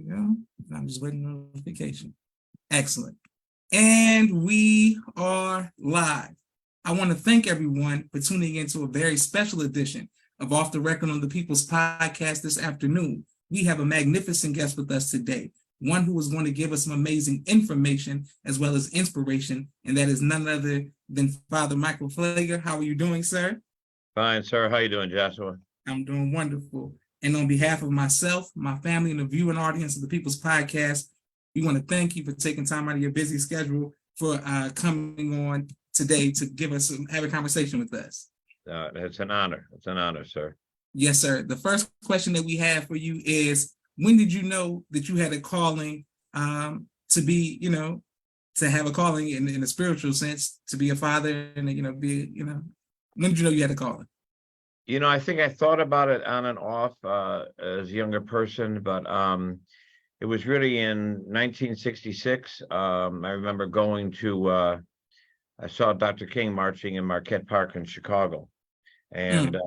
go. I'm just waiting on notification. Excellent. And we are live. I want to thank everyone for tuning into a very special edition of Off the Record on the People's Podcast this afternoon. We have a magnificent guest with us today, one who is going to give us some amazing information as well as inspiration, and that is none other than Father Michael Pfleger. How are you doing, sir? Fine, sir. How you doing, Joshua? I'm doing wonderful. And on behalf of myself, my family, and the viewing audience of the People's Podcast, we want to thank you for taking time out of your busy schedule for coming on today to have a conversation with us. It's an honor. It's an honor, sir. Yes, sir. The first question that we have for you is, when did you know that you had a calling to be, to have a calling in a spiritual sense, to be a father and, when did you know you had a calling? I think I thought about it on and off as a younger person, but it was really in 1966. I remember going to, I saw Dr. King marching in Marquette Park in Chicago. And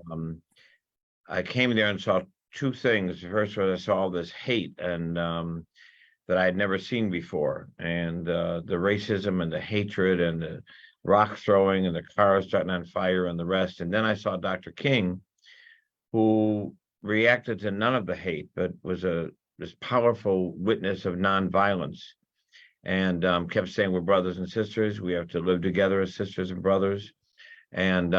I came there and saw two things. First was I saw all this hate and that I had never seen before. And the racism and the hatred and the rock throwing and the cars starting on fire and the rest. And then I saw Dr. King, who reacted to none of the hate, but was this powerful witness of nonviolence, and kept saying, we're brothers and sisters. We have to live together as sisters and brothers. And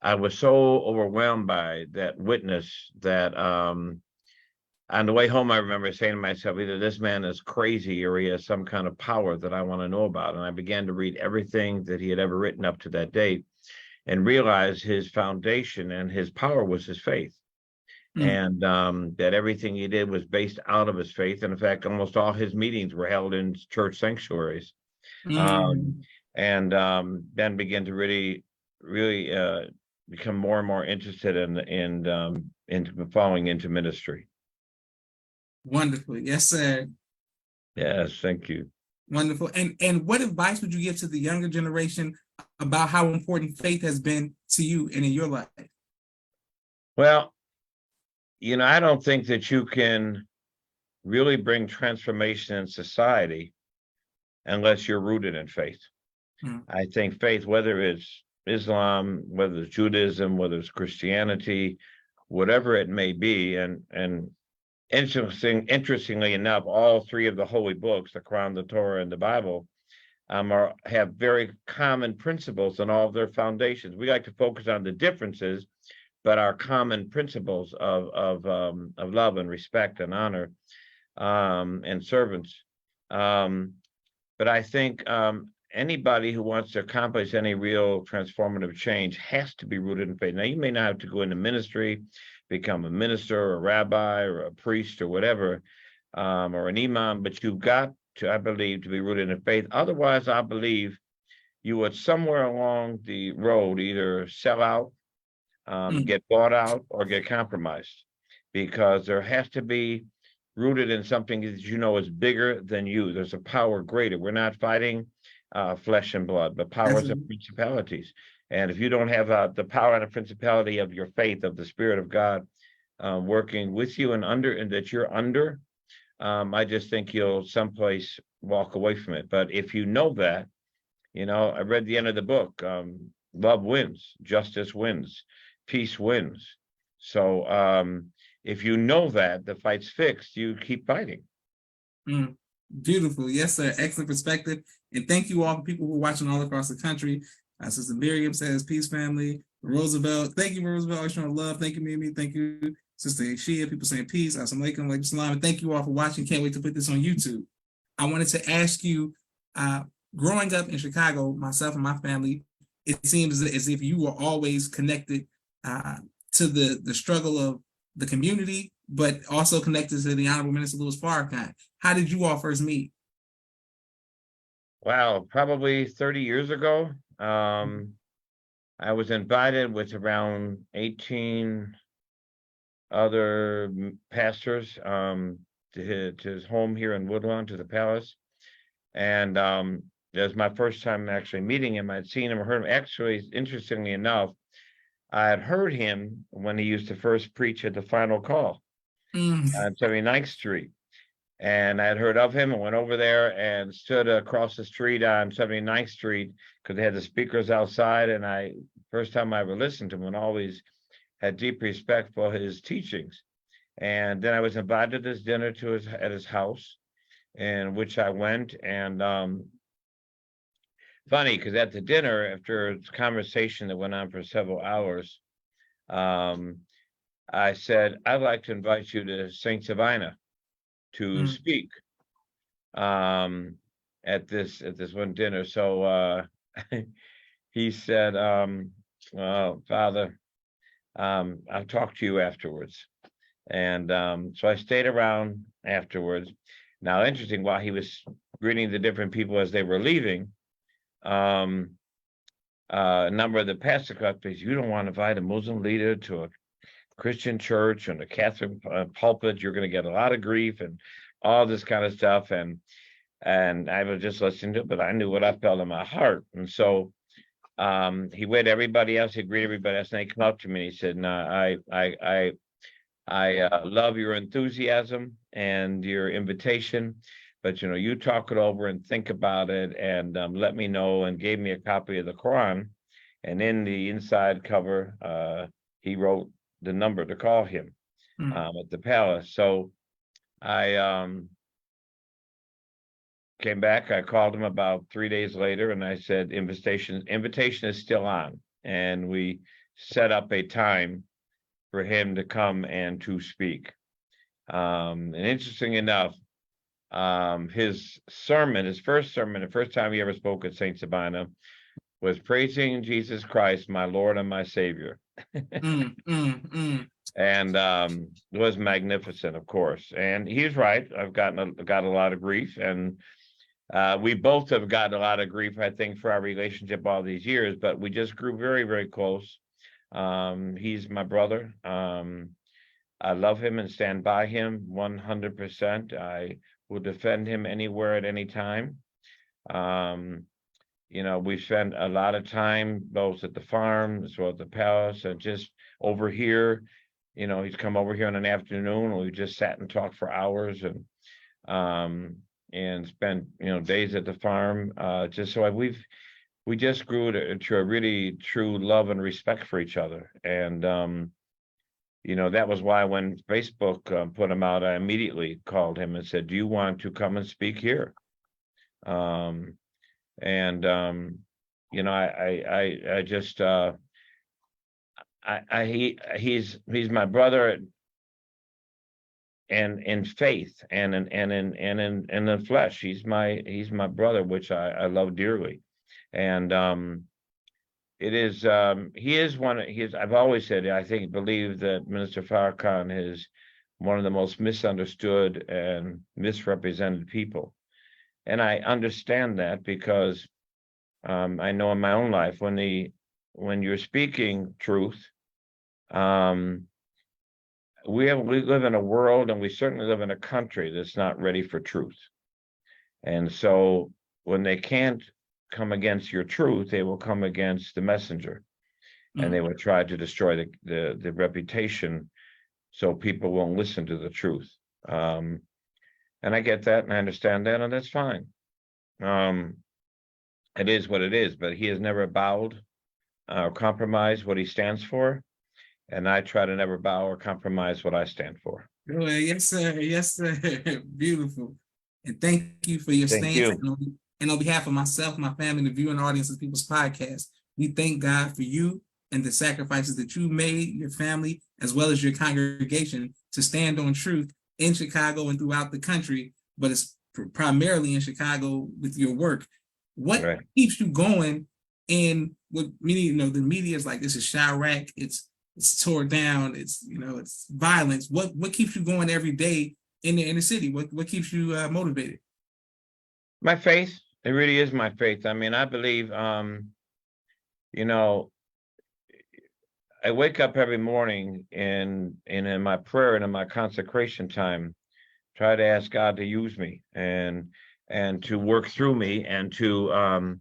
I was so overwhelmed by that witness that on the way home, I remember saying to myself, either this man is crazy or he has some kind of power that I want to know about. And I began to read everything that he had ever written up to that date and realized his foundation and his power was his faith. And that everything he did was based out of his faith. And in fact, almost all his meetings were held in church sanctuaries. And then began to really become more and more interested in following into ministry. Wonderful. Yes, sir. Yes, thank you. Wonderful. And what advice would you give to the younger generation about how important faith has been to you and in your life? Well, I don't think that you can really bring transformation in society unless you're rooted in faith. I think faith, whether it's Islam, whether it's Judaism, whether it's Christianity, whatever it may be, and interestingly enough, all three of the holy books, the Quran, the Torah, and the Bible, have very common principles in all of their foundations. We like to focus on the differences, but our common principles of love and respect and honor and servants. But I think anybody who wants to accomplish any real transformative change has to be rooted in faith. Now, you may not have to go into ministry, become a minister or a rabbi or a priest or whatever, or an imam, but you've got to, I believe, to be rooted in faith. Otherwise, I believe you would somewhere along the road either sell out, get bought out, or get compromised, because there has to be rooted in something that is bigger than you. There's a power greater. We're not fighting flesh and blood, but powers and principalities. And if you don't have the power and the principality of your faith, of the Spirit of God working with you and that you're under, I just think you'll someplace walk away from it. But if you know that, I read the end of the book, love wins, justice wins, peace wins. So if you know that the fight's fixed, you keep fighting. Beautiful. Yes, sir. Excellent perspective. And thank you all, the people who are watching all across the country. Sister Miriam says, peace, family. Roosevelt, thank you, Roosevelt. Always showing love. Thank you, Mimi. Thank you, Sister Shia. People saying peace. Assalamu alaikum, alaikum salam. And thank you all for watching. Can't wait to put this on YouTube. I wanted to ask you, growing up in Chicago, myself and my family, it seems as if you were always connected to the struggle of the community, but also connected to the Honorable Minister Louis Farrakhan. How did you all first meet? Wow, probably 30 years ago. I was invited with around 18 other pastors to his home here in Woodlawn, to the palace. And it was my first time actually meeting him. I'd seen him or heard him. Actually, interestingly enough, I had heard him when he used to first preach at the Final Call on 79th Street. And I had heard of him and went over there and stood across the street on 79th Street because they had the speakers outside. And first time I ever listened to him, and always had deep respect for his teachings. And then I was invited to this dinner at his house, in which I went. And funny, because at the dinner, after a conversation that went on for several hours, I said, I'd like to invite you to St. Sabina to speak at this one dinner. So he said, well, Father, I'll talk to you afterwards. And so I stayed around afterwards. Now, interesting, while he was greeting the different people as they were leaving, a number of the pastor collectors, you don't want to invite a Muslim leader to a Christian church and a Catholic pulpit, you're going to get a lot of grief and all this kind of stuff. And I was just listening to it, but I knew what I felt in my heart. And so he waited everybody else, he greeted everybody else, and he came up to me and he said, no, I love your enthusiasm and your invitation, but you talk it over and think about it and let me know, and gave me a copy of the Quran. And in the inside cover, he wrote the number to call him at the palace. So I came back. I called him about 3 days later, and I said, invitation is still on. And we set up a time for him to come and to speak. And interesting enough, his first sermon, the first time he ever spoke at St. Sabina, was praising Jesus Christ, my Lord and my Savior. And it was magnificent, of course. And he's right. I've got a lot of grief, and we both have gotten a lot of grief, I think, for our relationship all these years, but we just grew very, very close. He's my brother. I love him and stand by him 100%. I will defend him anywhere at any time. We spent a lot of time both at the farm as well as the palace, and just over here. He's come over here in an afternoon, and we just sat and talked for hours, and spent days at the farm. Just so we just grew to a really true love and respect for each other. And that was why when Facebook put him out, I immediately called him and said, do you want to come and speak here? He's my brother, and in faith and in the flesh. He's my brother, which I love dearly. And he is one. I've always said, believe that Minister Farrakhan is one of the most misunderstood and misrepresented people. And I understand that because I know in my own life, when you're speaking truth, we live in a world, and we certainly live in a country that's not ready for truth. And so when they can't come against your truth, they will come against the messenger, and they will try to destroy the reputation, so people won't listen to the truth. And I get that, and I understand that, and that's fine. It is what it is, but he has never bowed or compromised what he stands for. And I try to never bow or compromise what I stand for. Oh, yes, sir. Yes, sir. Beautiful. And thank you for your stance. And on behalf of myself, my family, the viewing audience of People's Podcast, we thank God for you and the sacrifices that you made, your family, as well as your congregation, to stand on truth in Chicago and throughout the country, but it's primarily in Chicago with your work. What keeps you going? And what the media is like, this is Chirac, it's tore down, it's violence. What keeps you going every day in the city? What keeps you motivated? My faith. It really is my faith. I mean, I believe, I wake up every morning and in my prayer and in my consecration time, try to ask God to use me and to work through me, and to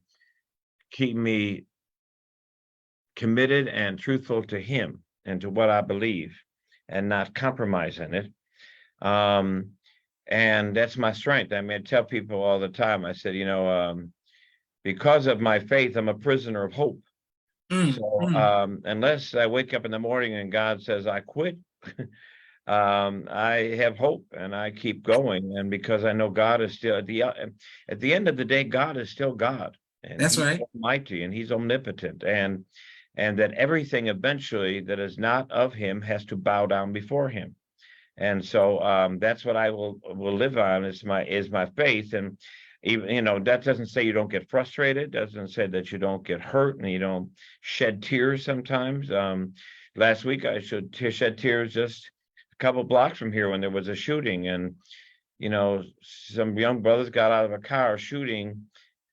keep me committed and truthful to him and to what I believe, and not compromise in it. And that's my strength. I mean, I tell people all the time, I said, because of my faith, I'm a prisoner of hope. So unless I wake up in the morning and God says I quit, I have hope and I keep going. And because I know God is still at the end of the day, God is still God, and That's He's right. almighty and He's omnipotent, and that everything eventually that is not of Him has to bow down before Him. And so that's what I will live on, is my faith. And even, that doesn't say you don't get frustrated, doesn't say that you don't get hurt and you don't shed tears sometimes. Last week I should shed tears just a couple blocks from here when there was a shooting, and some young brothers got out of a car shooting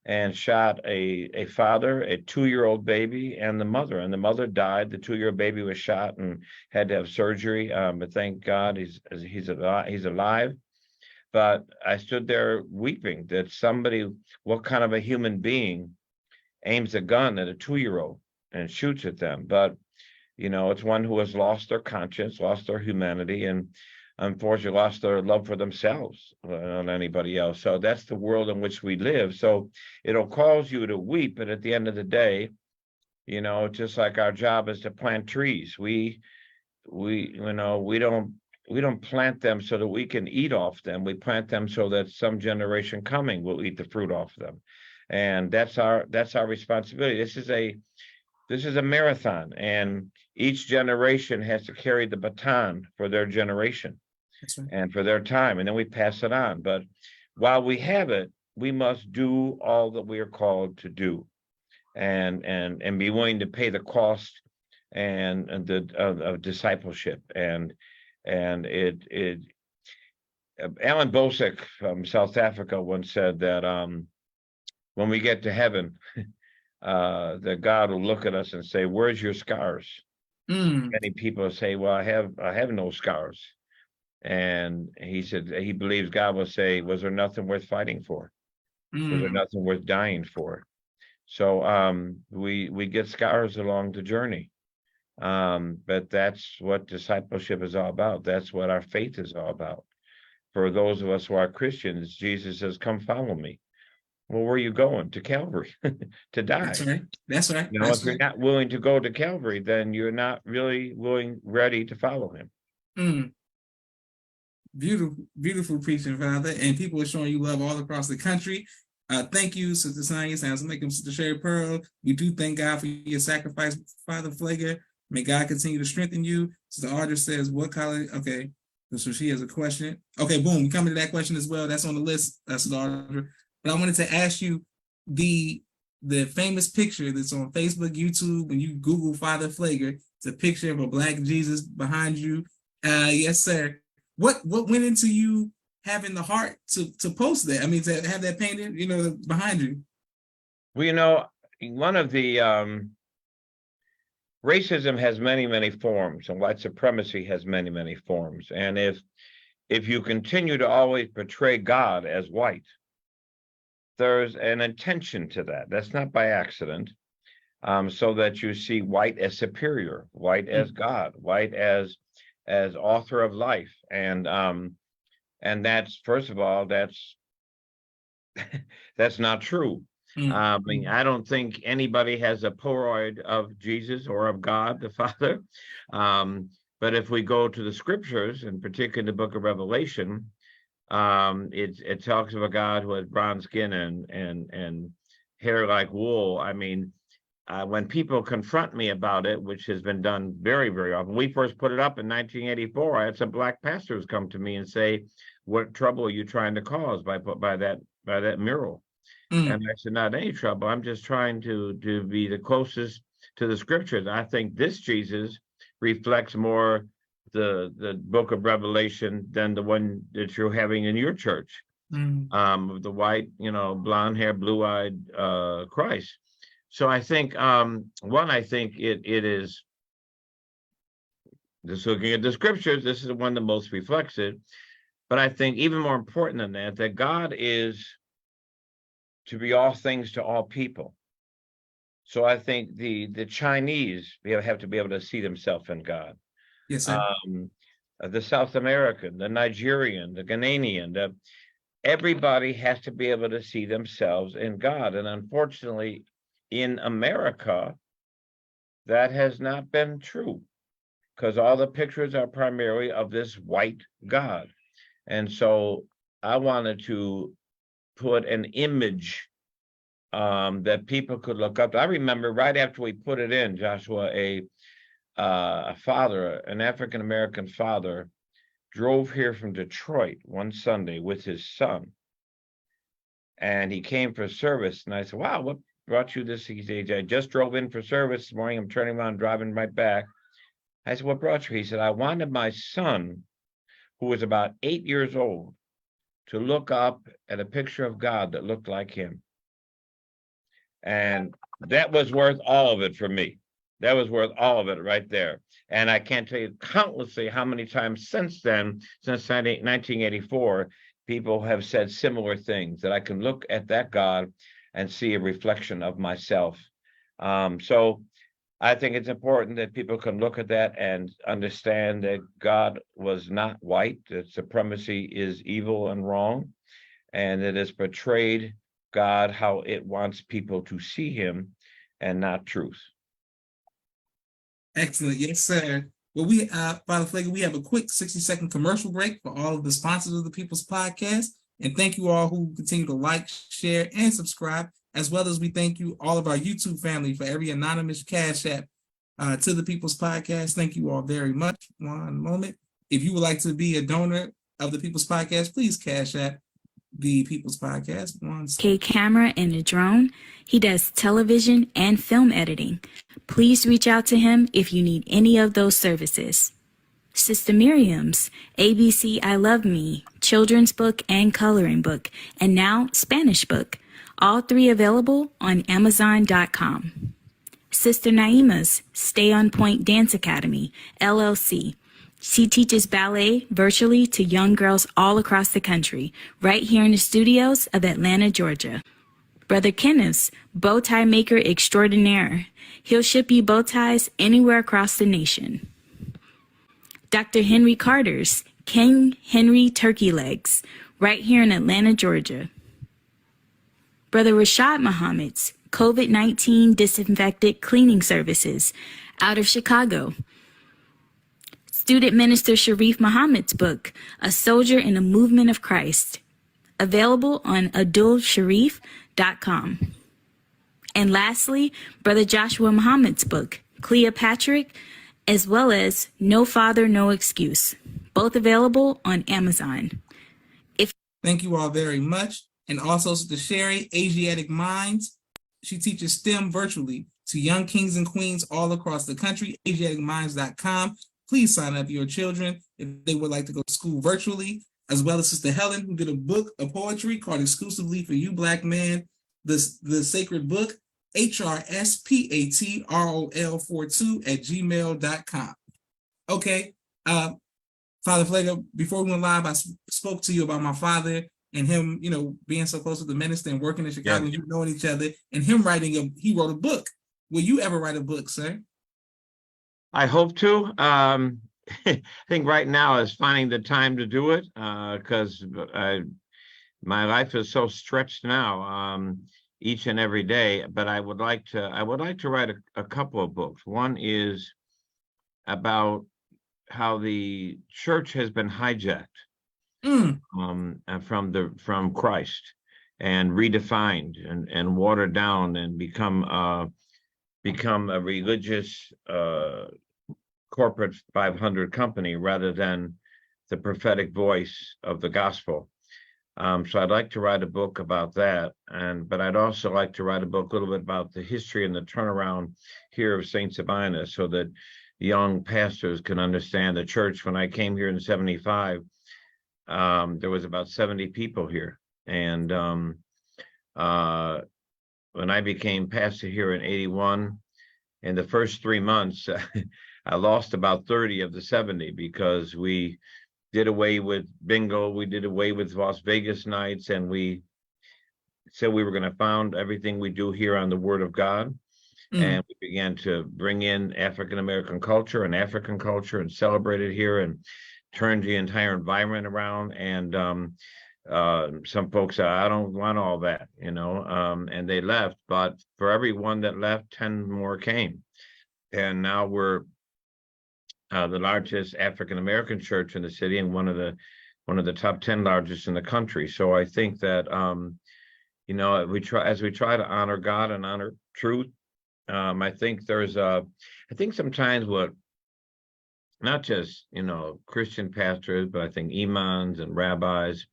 and shot a father, a 2-year-old baby, and the mother. And the mother died. The 2-year-old baby was shot and had to have surgery. But thank God he's alive. But I stood there weeping that somebody, what kind of a human being, aims a gun at a 2-year-old and shoots at them? But it's one who has lost their conscience, lost their humanity, and unfortunately lost their love for themselves, not anybody else. So that's the world in which we live. So it'll cause you to weep, but at the end of the day, just like our job is to plant trees, we don't plant them so that we can eat off them. We plant them so that some generation coming will eat the fruit off them, and that's our responsibility. This is a marathon, and each generation has to carry the baton for their generation. That's right. And for their time, and then we pass it on. But while we have it, we must do all that we are called to do, and be willing to pay the cost and of discipleship. And Alan Bosek from South Africa once said that when we get to heaven, that God will look at us and say, "Where's your scars?" Many people say, "Well, I have no scars." And he said he believes God will say, "Was there nothing worth fighting for? Was there nothing worth dying for?" So we get scars along the journey. But that's what discipleship is all about. That's what our faith is all about. For those of us who are Christians, Jesus says, "Come follow me." Well, where are you going? To Calvary, to die. That's right. That's right. If you're not willing to go to Calvary, then you're not really ready to follow Him. Beautiful preaching, Father. And people are showing you love all across the country. Thank you, Sister Sonia. Sounds like Sister Sherry Pearl. We do thank God for your sacrifice, Father Pfleger. May God continue to strengthen you. Sister Audrey says, what college? Okay, so she has a question. Okay, boom. We come to that question as well. That's on the list, Sister Audrey. But I wanted to ask you the famous picture that's on Facebook, YouTube, when you Google Father Pfleger. It's a picture of a Black Jesus behind you. Yes, sir. What went into you having the heart to post that? I mean, to have that painted, behind you. Well, one of the racism has many, many forms, and white supremacy has many, many forms. And if you continue to always portray God as white, there's an intention to that. That's not by accident. So that you see white as superior, white as God, white as author of life. And that's, first of all, that's not true. I mean, I don't think anybody has a Polaroid of Jesus or of God the Father. But if we go to the scriptures, and particularly the book of Revelation, it talks of a God who has bronze skin and hair like wool. I mean, when people confront me about it, which has been done very, very often. We first put it up in 1984. I had some Black pastors come to me and say, "What trouble are you trying to cause by that mural?" And I said, "Not any trouble. I'm just trying to be the closest to the scriptures. I think this Jesus reflects more the book of Revelation than the one that you're having in your church, the white, blonde hair, blue-eyed Christ." So I think I think it is, just looking at the scriptures, this is the one that most reflects it. But I think even more important than that God is to be all things to all people. So I think the Chinese have to be able to see themselves in God. Yes, sir. the South American, the Nigerian, the Ghanaian, everybody has to be able to see themselves in God. And unfortunately, in America, that has not been true, because all the pictures are primarily of this white God. And so I wanted to put an image that people could look up to. I remember right after we put it in, Joshua, a father, an African-American father, drove here from Detroit one Sunday with his son. And he came for service. And I said, wow, what brought you this? He said, I just drove in for service this morning. I'm turning around, driving right back. I said, what brought you? He said, I wanted my son, who was about 8 years old, to look up at a picture of God that looked like him. And that was worth all of it for me. That was worth all of it right there. And I can't tell you countlessly how many times since then, since 1984, people have said similar things, that I can look at that God and see a reflection of myself. So I think it's important that people can look at that and understand that God was not white, that supremacy is evil and wrong, and it has portrayed God how it wants people to see him and not truth. Excellent. Yes, sir. Well, we, Father Pfleger, we have a quick 60-second commercial break for all of the sponsors of the People's Podcast. And thank you all who continue to like, share, and subscribe, as well as we thank you, all of our YouTube family, for every anonymous Cash App to the People's Podcast. Thank you all very much. One moment. If you would like to be a donor of the People's Podcast, please Cash App the People's Podcast. Camera and a drone. He does television and film editing. Please reach out to him if you need any of those services. Sister Miriam's ABC I Love Me, children's book and coloring book, and now Spanish book. All three available on Amazon.com. Sister Naima's Stay on Point Dance Academy, LLC. She teaches ballet virtually to young girls all across the country, right here in the studios of Atlanta, Georgia. Brother Kenneth's Bow Tie Maker Extraordinaire. He'll ship you bow ties anywhere across the nation. Dr. Henry Carter's King Henry Turkey Legs, right here in Atlanta, Georgia. Brother Rashad Muhammad's COVID-19 Disinfected Cleaning Services, out of Chicago. Student Minister Sharif Muhammad's book, A Soldier in the Movement of Christ, available on adulsharif.com. And lastly, Brother Joshua Muhammad's book, Cleopatra, as well as No Father, No Excuse, both available on Amazon. Thank you all very much. And also to Sherry, Asiatic Minds. She teaches STEM virtually to young kings and queens all across the country, asiaticminds.com. Please sign up your children if they would like to go to school virtually, as well as Sister Helen, who did a book of poetry called Exclusively for You Black Man, the sacred book, HRSPATROL42@gmail.com. Okay, Father Pfleger, before we went live, I spoke to you about my father and him, being so close to the minister and working in Chicago, and you knowing each other, and him he wrote a book. Will you ever write a book, sir? I hope to. I think right now is finding the time to do it, because my life is so stretched now, each and every day. But I would like to write a couple of books. One is about how the church has been hijacked from Christ and redefined and watered down and become a religious corporate 500 company rather than the prophetic voice of the gospel. So I'd like to write a book about that, but I'd also like to write a book a little bit about the history and the turnaround here of St. Sabina, so that young pastors can understand the church. When I came here in 75, there was about 70 people here, and when I became pastor here in 81, in the first 3 months, I lost about 30 of the 70 because we did away with bingo, we did away with Las Vegas nights, and we said we were going to found everything we do here on the Word of God. And we began to bring in African-American culture and African culture and celebrate it here. And turned the entire environment around. And some folks said, I don't want all that, and they left. But for every one that left, 10 more came. And now we're the largest African-American church in the city, and one of the top 10 largest in the country. So I think that, as we try to honor God and honor truth, I think sometimes what, not just, Christian pastors, but I think imams and rabbis,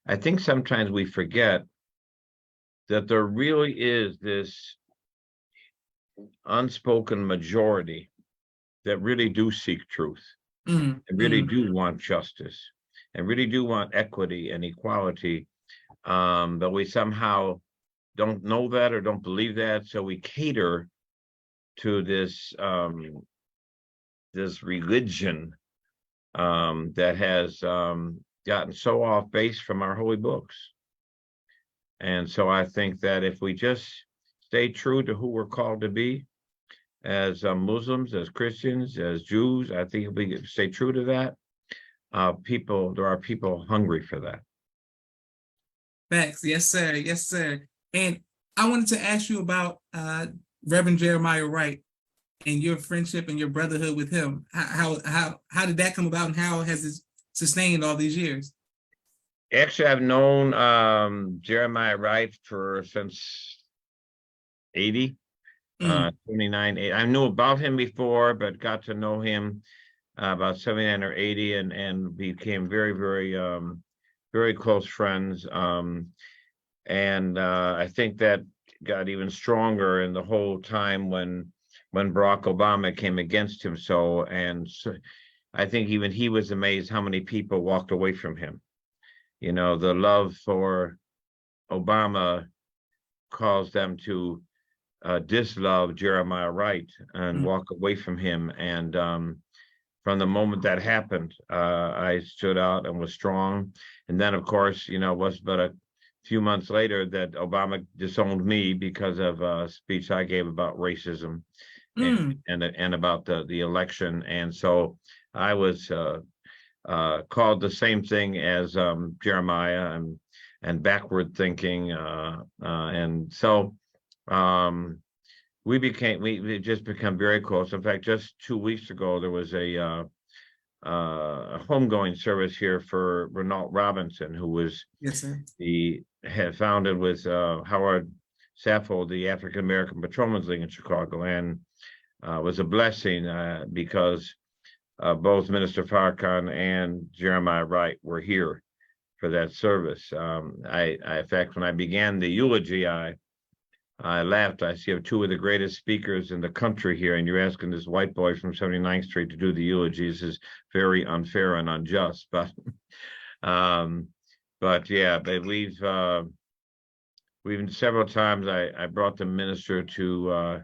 I think sometimes we forget that there really is this unspoken majority that really do seek truth, and really do want justice, and really do want equity and equality. But we somehow don't know that or don't believe that. So we cater to this religion that has gotten so off base from our holy books. And so I think that if we just stay true to who we're called to be as Muslims, as Christians, as Jews, I think if we stay true to that, there are people hungry for that. Facts. Yes, sir. Yes, sir. And I wanted to ask you about Reverend Jeremiah Wright and your friendship and your brotherhood with him. How did that come about, and how has it sustained all these years? Actually, I've known Jeremiah Wright since 80, 29, 80. I knew about him before, but got to know him about 79 or 80, and became very, very, very close friends. And I think that got even stronger in the whole time when Barack Obama came against him. So I think even he was amazed how many people walked away from him. The love for Obama caused them to dislove Jeremiah Wright and walk away from him. And from the moment that happened, I stood out and was strong. And then, of course, it was but a few months later that Obama disowned me because of a speech I gave about racism and about the election. And so I was called the same thing as Jeremiah and backward thinking. And so we just become very close. In fact, just 2 weeks ago, there was a homegoing service here for Renault Robinson, who was had founded with Howard Saffold, the African American Patrolmen's League in Chicago, and was a blessing because both Minister Farrakhan and Jeremiah Wright were here for that service. In fact, when I began the eulogy, I laughed. I see two of the greatest speakers in the country here, and you're asking this white boy from 79th Street to do the eulogy. This is very unfair and unjust. But yeah, we've several times I brought the minister to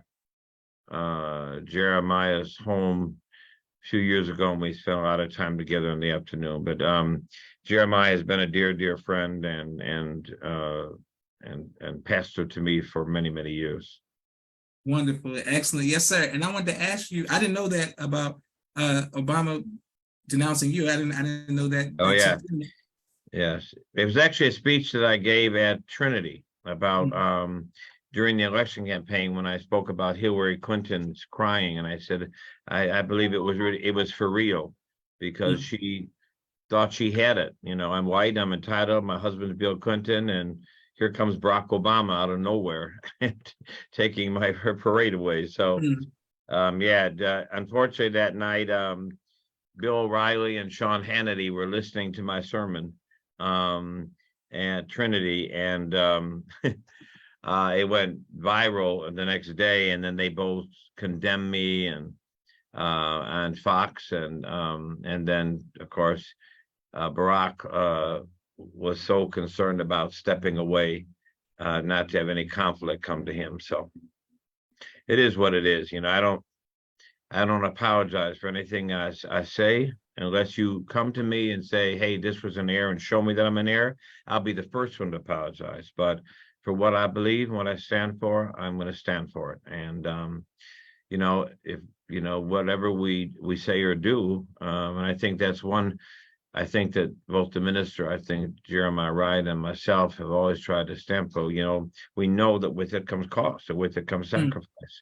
Jeremiah's home a few years ago, and we spent a lot of time together in the afternoon. But Jeremiah has been a dear friend and pastor to me for many, many years. Wonderful. Excellent. Yes, sir. And I wanted to ask you, I didn't know that about Obama denouncing you. I didn't know that. Oh, yeah. Yes. It was actually a speech that I gave at Trinity about during the election campaign when I spoke about Hillary Clinton's crying. And I said, I believe it was for real, because she thought she had it. I'm white, I'm entitled, my husband's Bill Clinton, and here comes Barack Obama out of nowhere taking her parade away. So, unfortunately that night, Bill O'Reilly and Sean Hannity were listening to my sermon at Trinity, and it went viral the next day, and then they both condemned me and on Fox, and then of course Barack was so concerned about stepping away, not to have any conflict come to him. So it is what it is. I don't apologize for anything I say, unless you come to me and say, hey, this was an error, and show me that I'm an error. I'll be the first one to apologize. But for what I believe and what I stand for, I'm going to stand for it. And if whatever we say or do. And I think that's one. I think that both the minister, I think Jeremiah Wright and myself have always tried to stamp, we know that with it comes cost, and with it comes sacrifice.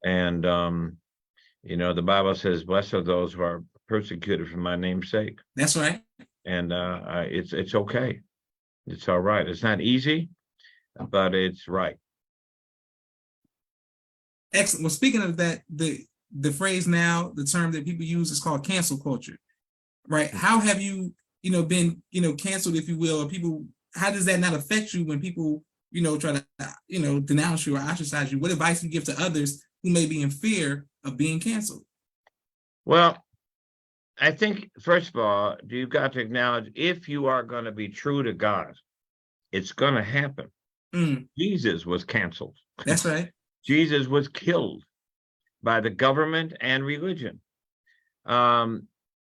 And, the Bible says, blessed are those who are persecuted for my name's sake. That's right. And it's okay. It's all right. It's not easy, but it's right. Excellent. Well, speaking of that, the phrase now, the term that people use is called cancel culture. Right. How have you, been, canceled, if you will, or people, how does that not affect you when people, try to, denounce you or ostracize you? What advice do you give to others who may be in fear of being canceled? Well, I think, first of all, you've got to acknowledge, if you are going to be true to God, it's going to happen. Jesus was canceled. That's right. Jesus was killed by the government and religion.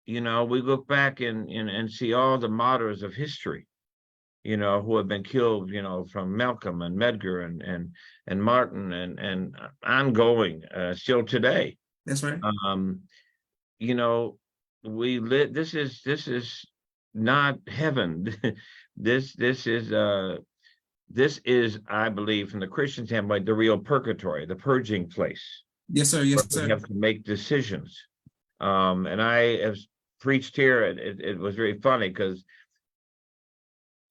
We look back and see all the martyrs of history, who have been killed, from Malcolm and Medgar and Martin and ongoing still today. That's right. We live. This is not heaven. This is, I believe, from the Christian standpoint, the real purgatory, the purging place. Yes, sir. Yes, sir. We have to make decisions. And I have preached here. It was very funny because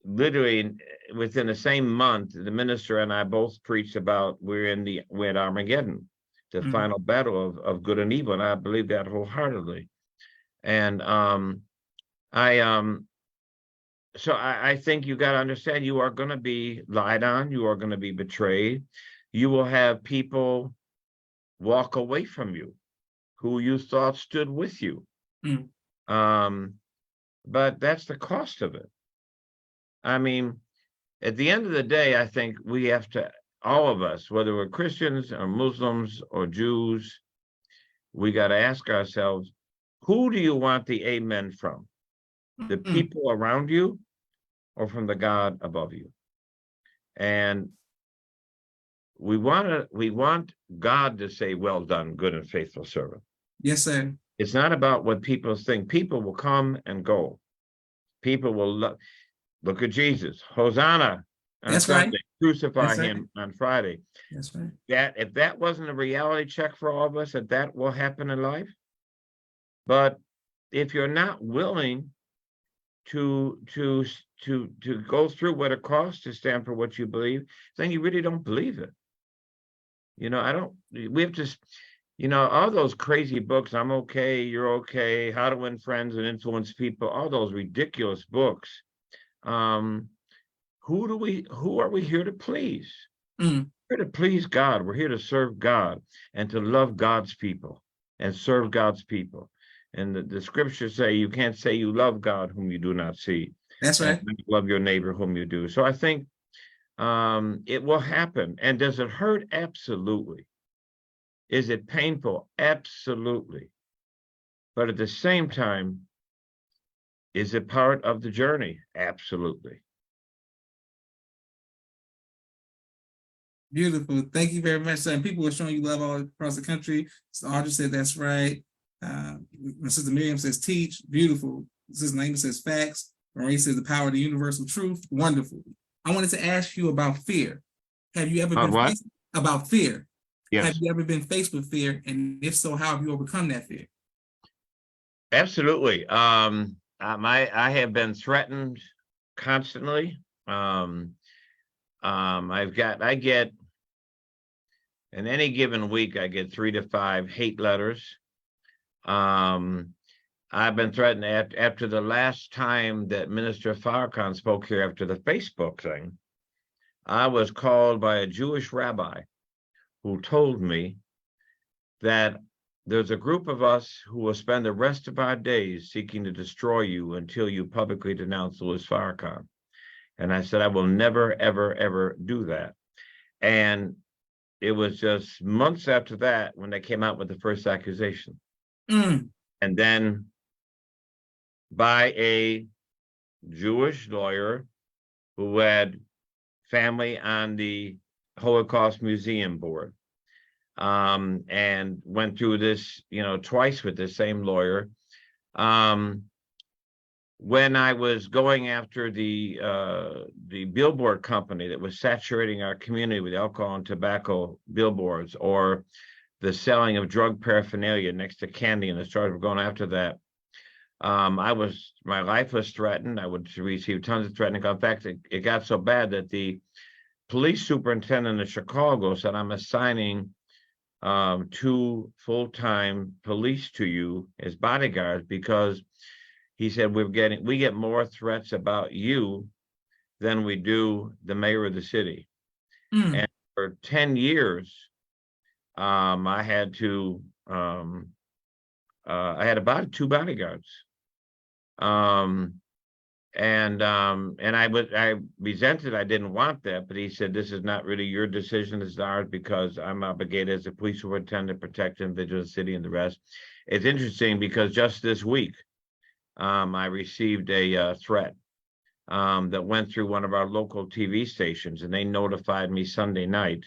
literally within the same month, the minister and I both preached about we're at Armageddon, the final battle of good and evil, and I believe that wholeheartedly. And so I think you got to understand, you are going to be lied on, you are going to be betrayed, you will have people walk away from you who you thought stood with you. But that's the cost of it. I mean, at the end of the day, I think we have to, all of us, whether we're Christians or Muslims or Jews, we got to ask ourselves, who do you want the amen from? The people around you or from the God above you? And we want God to say, well done, good and faithful servant. Yes, sir. It's not about what people think. People will come and go. People will look at Jesus. Hosanna on That's Sunday. right. Crucify That's him on Friday. That's right. If that wasn't a reality check for all of us, that will happen in life. But if you're not willing to go through what it costs to stand for what you believe, then you really don't believe it. We have to, all those crazy books, I'm okay, you're okay, How to Win Friends and Influence People, all those ridiculous books. Who are we here to please? We're here to please God. We're here to serve God and to love God's people and serve God's people. And the scriptures say you can't say you love God whom you do not see. That's right. And love your neighbor whom you do. So I think it will happen. And does it hurt? Absolutely. Is it painful? Absolutely. But at the same time, is it part of the journey? Absolutely. Beautiful. Thank you very much, sir. And people are showing you love all across the country. So Audrey said that's right. My sister Miriam says teach. Beautiful. Sister Naima says facts. Marie says the power of the universal truth. Wonderful. I wanted to ask you about fear. Have you ever been faced about fear? Yes. Have you ever been faced with fear? And if so, how have you overcome that fear? Absolutely. I have been threatened constantly. I get in any given week, I get 3 to 5 hate letters. I've been threatened after the last time that Minister Farrakhan spoke here after the Facebook thing. I was called by a Jewish rabbi who told me that there's a group of us who will spend the rest of our days seeking to destroy you until you publicly denounce Louis Farrakhan. And I said, I will never, ever, ever do that. And it was just months after that when they came out with the first accusation. And then by a Jewish lawyer who had family on the Holocaust Museum board. and went through this, twice with the same lawyer. When I was going after the billboard company that was saturating our community with alcohol and tobacco billboards, or the selling of drug paraphernalia next to candy, and the stores were going after that, my life was threatened. I would receive tons of threatening. In fact, it got so bad that the police superintendent of Chicago said, "I'm assigning 2 full-time police to you as bodyguards," because he said, we get more threats about you than we do the mayor of the city. And for 10 years, I had about 2 bodyguards. And I resented, I didn't want that, but he said, "This is not really your decision, it's ours, because I'm obligated as a police superintendent to protect individuals, the city, and the rest." It's interesting because just this week, I received a threat that went through one of our local TV stations, and they notified me Sunday night.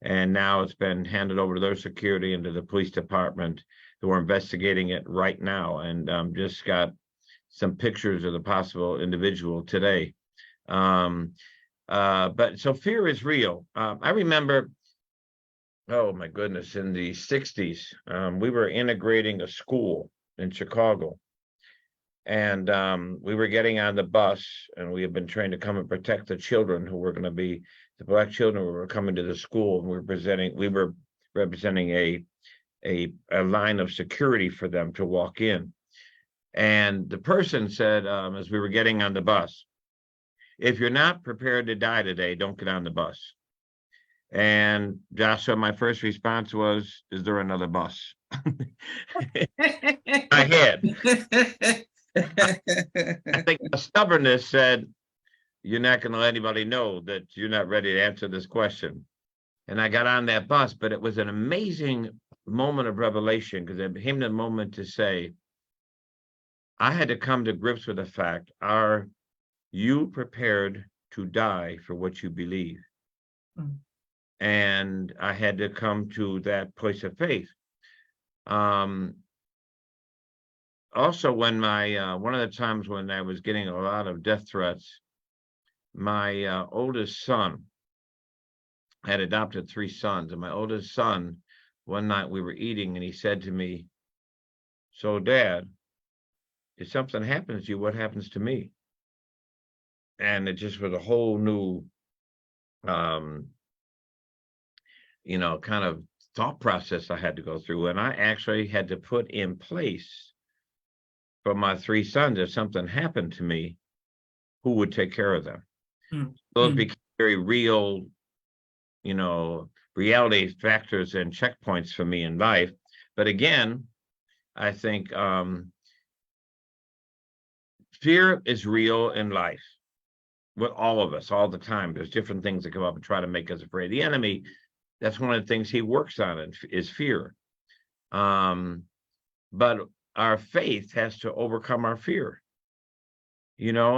And now it's been handed over to their security and to the police department, who are investigating it right now. And just got some pictures of the possible individual today. But so fear is real. I remember, oh my goodness, in the 60s, we were integrating a school in Chicago. And we were getting on the bus, and we had been trained to come and protect the children who were going to be the Black children who were coming to the school. And we were representing a line of security for them to walk in. And the person said, as we were getting on the bus, "If you're not prepared to die today, don't get on the bus." And Joshua, my first response was, "Is there another bus?" My head. I think the stubbornness said, "You're not going to let anybody know that you're not ready to answer this question." And I got on that bus, but it was an amazing moment of revelation, because it became the moment to say, I had to come to grips with the fact, are you prepared to die for what you believe? And I had to come to that place of faith. Also, when one of the times when I was getting a lot of death threats, my oldest son, I had adopted 3 sons, and my oldest son, one night we were eating, and he said to me, "So, Dad, if something happens to you, what happens to me?" And it just was a whole new, kind of thought process I had to go through. And I actually had to put in place for my 3 sons, if something happened to me, who would take care of them. Those became very real, reality factors and checkpoints for me in life. But again, I think fear is real in life with all of us all the time. There's different things that come up and try to make us afraid. The enemy, that's one of the things he works on, is fear. But our faith has to overcome our fear. That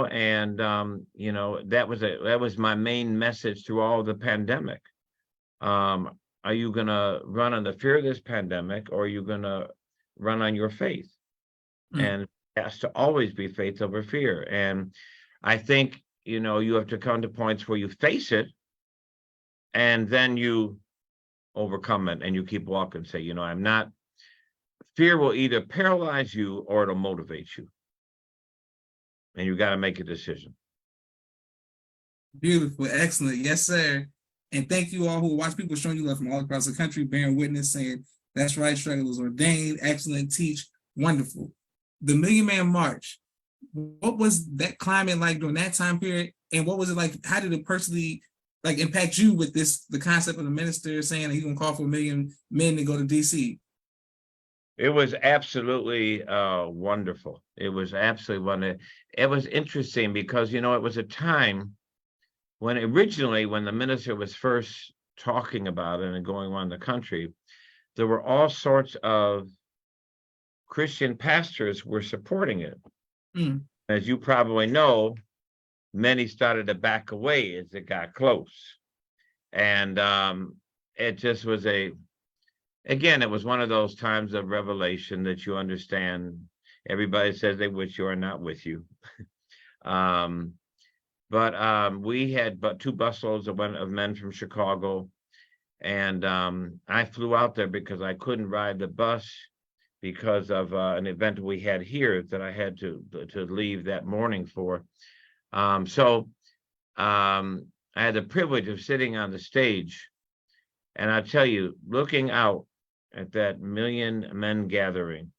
was my main message through all of the pandemic. Are you going to run on the fear of this pandemic, or are you going to run on your faith? And it has to always be faith over fear. And I think, you have to come to points where you face it, and then you overcome it, and you keep walking, say, I'm not. Fear will either paralyze you or it'll motivate you. And you got to make a decision. Beautiful. Excellent. Yes, sir. And thank you all who watch, people showing you love from all across the country, bearing witness, saying, "That's right, struggle is ordained." Excellent. Teach. Wonderful. The Million Man March. What was that climate like during that time period? And what was it like? How did it personally impact you with the concept of the minister saying that he's going to call for 1 million men to go to DC? It was absolutely wonderful. It was absolutely wonderful. It was interesting because, it was a time when the minister was first talking about it and going around the country, there were all sorts of Christian pastors were supporting it. As you probably know, many started to back away as it got close. And it just was a again, it was one of those times of revelation that you understand. Everybody says they with you or not with you. But we had but 2 busloads of men from Chicago. And I flew out there because I couldn't ride the bus because of an event we had here that I had to leave that morning for. So I had the privilege of sitting on the stage. And I tell you, looking out at that million men gathering,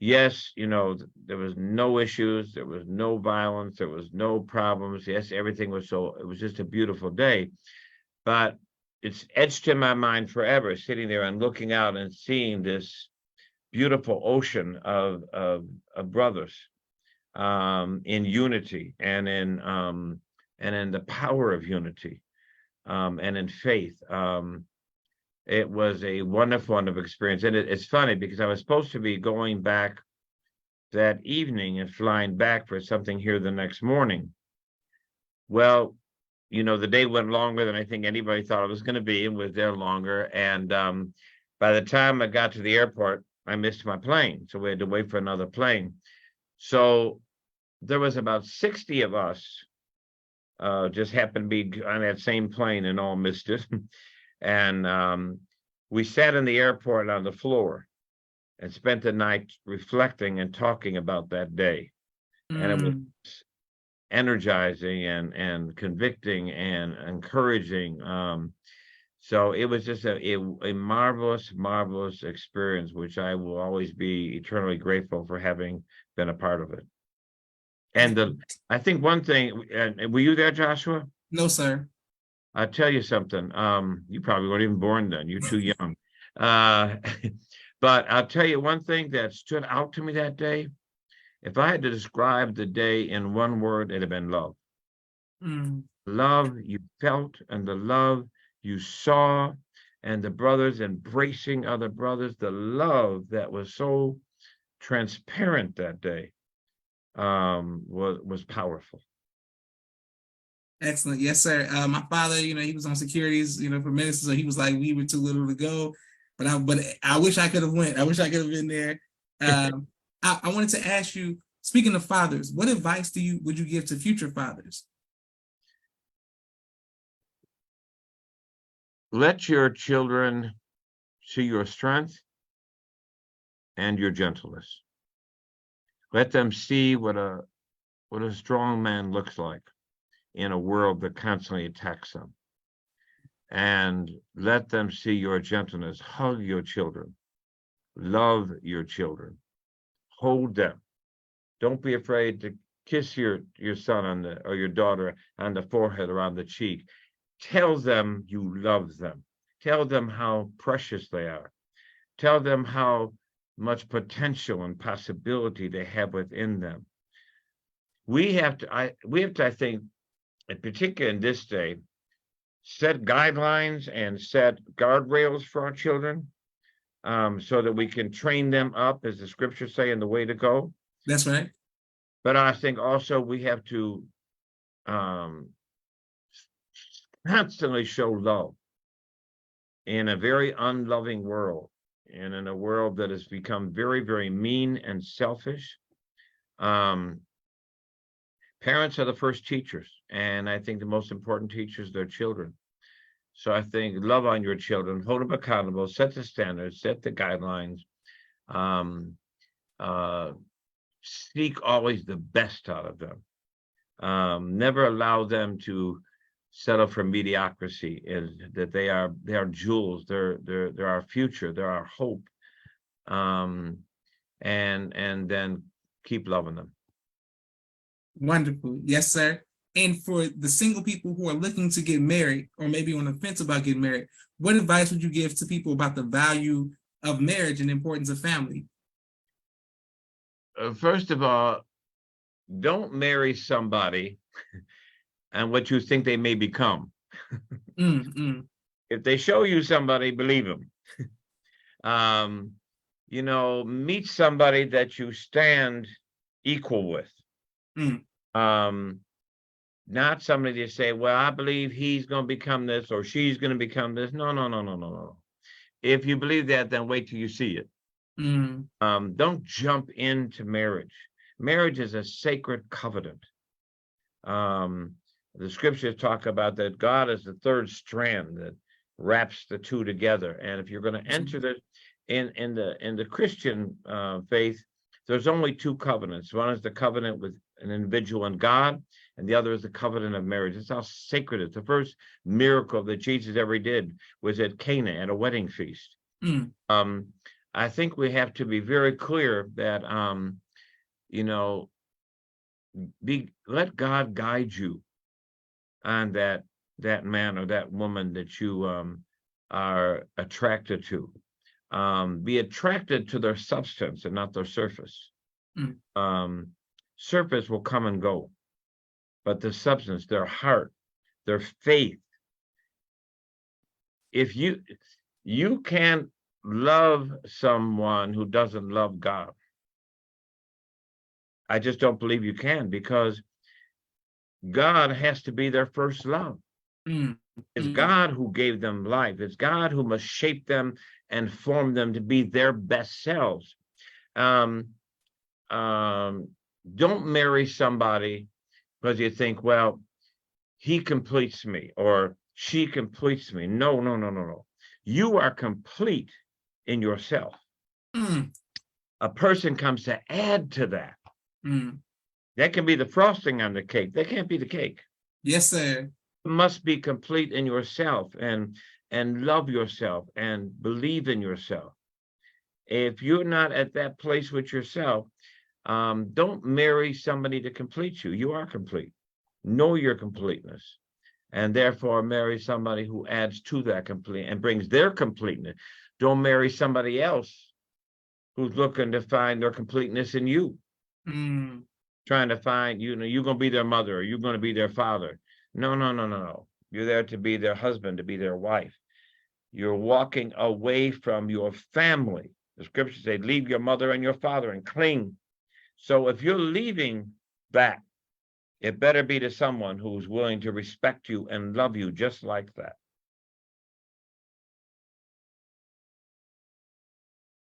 yes, you know, there was no issues, there was no violence, there was no problems. Yes, everything was it was just a beautiful day. But it's etched in my mind forever, sitting there and looking out and seeing this beautiful ocean of brothers in unity and in the power of unity and in faith. It was a wonderful experience. And it's funny because I was supposed to be going back that evening and flying back for something here the next morning. Well, you know, the day went longer than I think anybody thought it was going to be, and was there longer. And by the time I got to the airport, I missed my plane. So we had to wait for another plane. So there was about 60 of us just happened to be on that same plane and all missed it. And we sat in the airport on the floor and spent the night reflecting and talking about that day. And it was energizing and convicting and encouraging. So it was just a marvelous experience, which I will always be eternally grateful for having been a part of it. And I think one thing, were you there, Joshua? No, sir. I'll tell you something. You probably weren't even born then. You're too young. But I'll tell you one thing that stood out to me that day. If I had to describe the day in one word, it'd have been love. Love you felt, and the love you saw, and the brothers embracing other brothers, the love that was so transparent that day was powerful. Excellent. Yes, sir. My father, you know, he was on securities, you know, for minutes, so he was like, we were too little to go. But I wish I could have went. I wish I could have been there. I wanted to ask you, speaking of fathers, what advice would you give to future fathers? Let your children see your strength and your gentleness. Let them see what a strong man looks like in a world that constantly attacks them. And let them see your gentleness. Hug your children. Love your children. Hold them. Don't be afraid to kiss your son or your daughter on the forehead or on the cheek. Tell them you love them. Tell them how precious they are. Tell them how much potential and possibility they have within them. We have to, I think, in particular in this day, set guidelines and set guardrails for our children so that we can train them up, as the scriptures say, in the way to go. That's right. But I think also we have to constantly show love in a very unloving world, and in a world that has become very, very mean and selfish. Parents are the first teachers, and I think the most important teachers are their children. So I think love on your children, hold them accountable, set the standards, set the guidelines, seek always the best out of them. Never allow them to settle for mediocrity. Is that they are jewels. They're our future. They're our hope. And then keep loving them. Wonderful. Yes, sir. And for the single people who are looking to get married, or maybe on the fence about getting married, what advice would you give to people about the value of marriage and the importance of family? First of all, don't marry somebody and what you think they may become. If they show you somebody, believe them. You know, meet somebody that you stand equal with. Not somebody to say, well, I believe he's going to become this or she's going to become this. No. if you believe that, then wait till you see it. Don't jump into marriage. Marriage is a sacred covenant. The scriptures talk about that God is the third strand that wraps the two together. And if you're going to enter the in the Christian faith, there's only two covenants. One is the covenant with an individual and God, and the other is the covenant of marriage. That's how sacred it is. The first miracle that Jesus ever did was at Cana at a wedding feast. I think we have to be very clear that let God guide you on that man or that woman that you are attracted to. Be attracted to their substance and not their surface. Surface will come and go, but the substance, their heart, their faith. If you can't love someone who doesn't love God, I just don't believe you can, because God has to be their first love. It's God who gave them life. It's God who must shape them and form them to be their best selves. Don't marry somebody because you think, well, he completes me or she completes me. No. You are complete in yourself. A person comes to add to that. That can be the frosting on the cake. That can't be the cake. Yes, sir. You must be complete in yourself and love yourself and believe in yourself. If you're not at that place with yourself, don't marry somebody to complete you. You are complete. Know your completeness, and therefore marry somebody who adds to that complete and brings their completeness. Don't marry somebody else who's looking to find their completeness in you. Trying to find, you're going to be their mother or you're going to be their father. No. You're there to be their husband, to be their wife. You're walking away from your family. The scriptures say, leave your mother and your father and cling. So if you're leaving that, it better be to someone who's willing to respect you and love you just like that.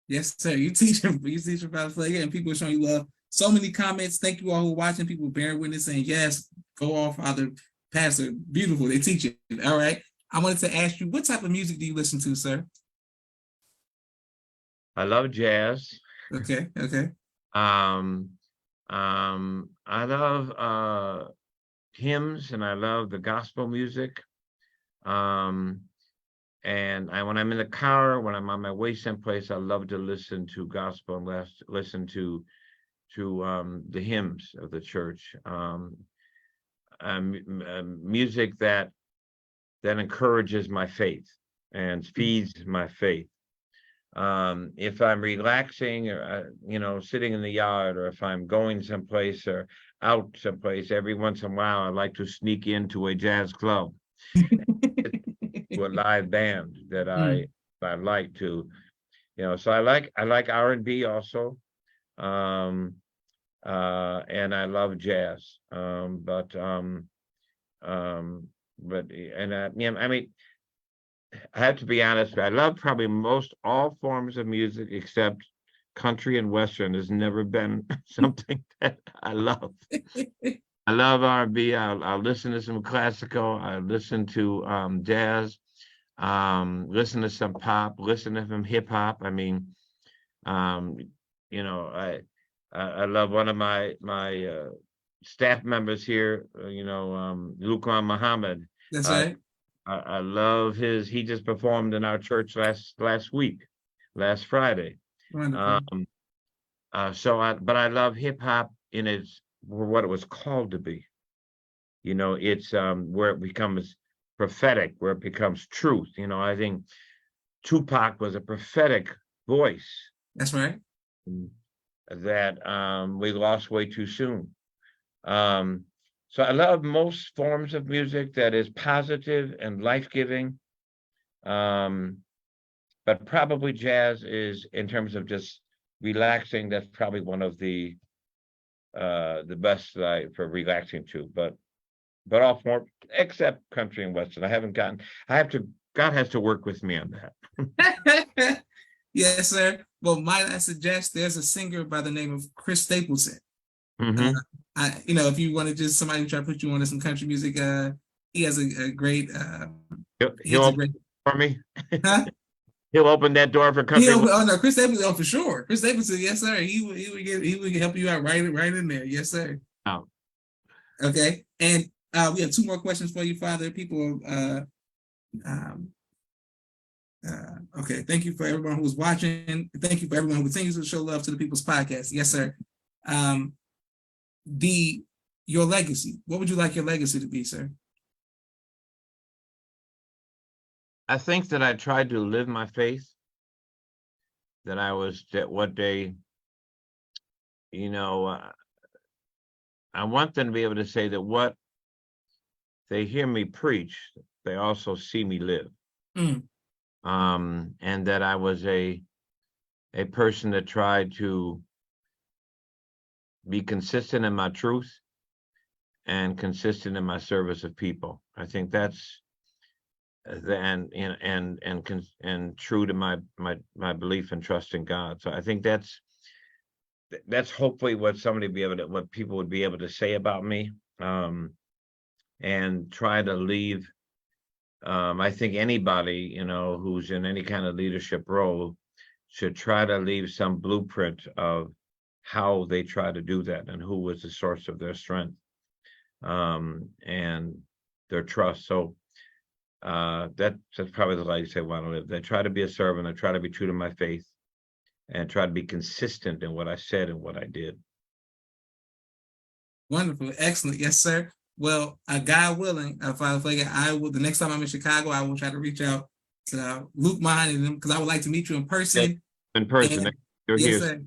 Yes, sir. You teach Brother Pfleger, and people are showing you love. So many comments. Thank you all who are watching. People bearing witness saying, yes, go off, Father, Pastor. Beautiful. They teach it. All right. I wanted to ask you, what type of music do you listen to, sir? I love jazz. Okay. I love hymns, and I love the gospel music. And when I'm in the car, when I'm on my way someplace, I love to listen to gospel and listen to the hymns of the church. Music that encourages my faith and feeds my faith. If I'm relaxing or sitting in the yard, or if I'm going someplace or out someplace, every once in a while I like to sneak into a jazz club to a live band that I like to, so I like R&B also, and I love jazz, I have to be honest, I love probably most all forms of music except country and Western. Has never been something that I love. I love R&B. I'll listen to some classical. I listen to jazz. Listen to some pop. Listen to some hip hop. I mean, I love one of my staff members here. Lukman Muhammad. That's right. I love he just performed in our church last Friday. Wonderful. But I love hip hop in its what it was called to be. It's where it becomes prophetic, where it becomes truth. I think Tupac was a prophetic voice. That's right. That we lost way too soon. So I love most forms of music that is positive and life-giving. But probably jazz is, in terms of just relaxing, that's probably one of the best for relaxing to. But all forms except country and Western. I have to God has to work with me on that. Yes, sir. Well, might I suggest there's a singer by the name of Chris Stapleton. Mhm. If you want to just somebody try to put you on to some country music, he has a great He'll open for me. huh? He'll open that door for country. Oh no, Chris Stapleton, oh for sure. Chris Stapleton, yes, sir. He would help you out right in there. Yes, sir. Oh. Okay. And we have two more questions for you, Father. People okay, thank you for everyone who was watching. Thank you for everyone who continues to show love to the People's Podcast. Yes, sir. Your legacy. What would you like your legacy to be, sir? I think that I tried to live my faith. That what they, I want them to be able to say that what they hear me preach, they also see me live. Mm. And that I was a person that tried to be consistent in my truth and consistent in my service of people. I think that's and true to my belief and trust in God. So I think that's hopefully what people would be able to say about me, and try to leave. I think anybody, who's in any kind of leadership role should try to leave some blueprint of how they try to do that and who was the source of their strength, and their trust. So that's probably the legacy I want to live. I try to be a servant. I try to be true to my faith and try to be consistent in what I said and what I did. Wonderful. Excellent. Yes, sir. Well, God willing, Father Pfleger, the next time I'm in Chicago, I will try to reach out to Luke Mine and them because I would like to meet you in person. In person. Yes, sir.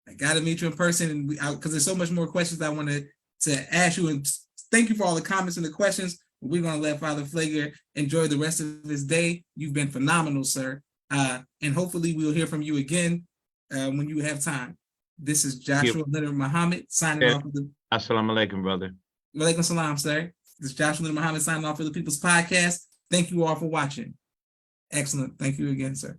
I got to meet you in person, and because there's so much more questions I wanted to ask you. And thank you for all the comments and the questions. We're going to let Father Pfleger enjoy the rest of his day. You've been phenomenal, sir. And hopefully we'll hear from you again when you have time. This is Joshua Leonard Muhammad signing off. Assalamu alaikum, brother. Walaikum salam, sir. This is Joshua Leonard Muhammad signing off for the People's Podcast. Thank you all for watching. Excellent. Thank you again, sir.